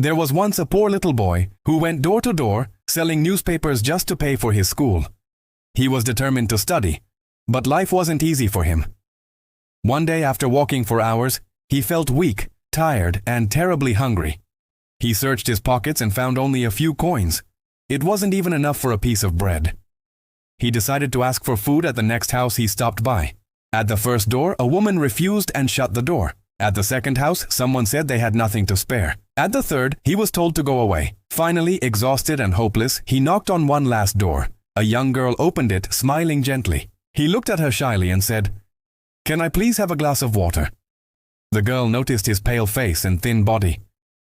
There was once a poor little boy who went door to door selling newspapers just to pay for his school. He was determined to study, but life wasn't easy for him. One day after walking for hours, he felt weak, tired, and terribly hungry. He searched his pockets and found only a few coins. It wasn't even enough for a piece of bread. He decided to ask for food at the next house he stopped by. At the first door, a woman refused and shut the door. At the second house, someone said they had nothing to spare. At the third, he was told to go away. Finally, exhausted and hopeless, he knocked on one last door. A young girl opened it, smiling gently. He looked at her shyly and said, "Can I please have a glass of water?" The girl noticed his pale face and thin body.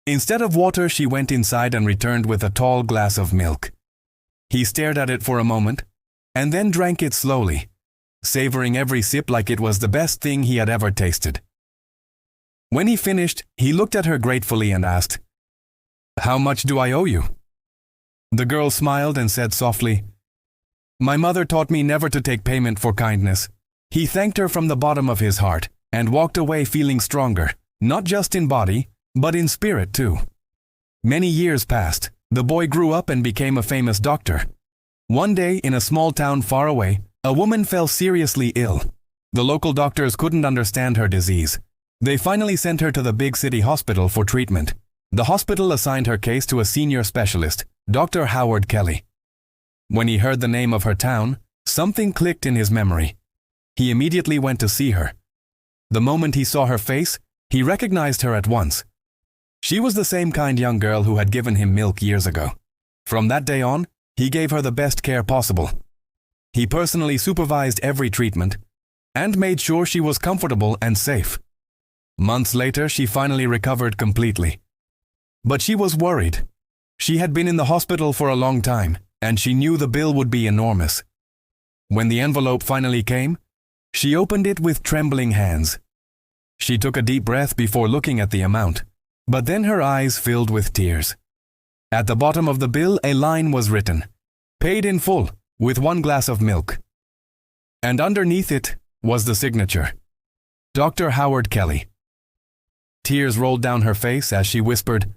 Instead of water, she went inside and returned with a tall glass of milk. He stared at it for a moment, and then drank it slowly, savoring every sip like it was the best thing he had ever tasted. When he finished, he looked at her gratefully and asked, "How much do I owe you?" The girl smiled and said softly, "My mother taught me never to take payment for kindness." He thanked her from the bottom of his heart and walked away feeling stronger, not just in body, but in spirit too. Many years passed. The boy grew up and became a famous doctor. One day, in a small town far away, a woman fell seriously ill. The local doctors couldn't understand her disease. They finally sent her to the big city hospital for treatment. The hospital assigned her case to a senior specialist, Dr. Howard Kelly. When he heard the name of her town, something clicked in his memory. He immediately went to see her. The moment he saw her face, he recognized her at once. She was the same kind young girl who had given him milk years ago. From that day on, he gave her the best care possible. He personally supervised every treatment and made sure she was comfortable and safe. Months later, she finally recovered completely. But she was worried. She had been in the hospital for a long time, and she knew the bill would be enormous. When the envelope finally came, she opened it with trembling hands. She took a deep breath before looking at the amount, but then her eyes filled with tears. At the bottom of the bill, a line was written, "Paid in full, with one glass of milk." And underneath it was the signature, Dr. Howard Kelly. Tears rolled down her face as she whispered,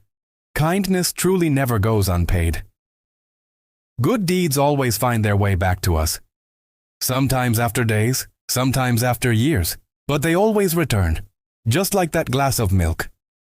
"Kindness truly never goes unpaid." Good deeds always find their way back to us. Sometimes after days, sometimes after years, but they always return, just like that glass of milk.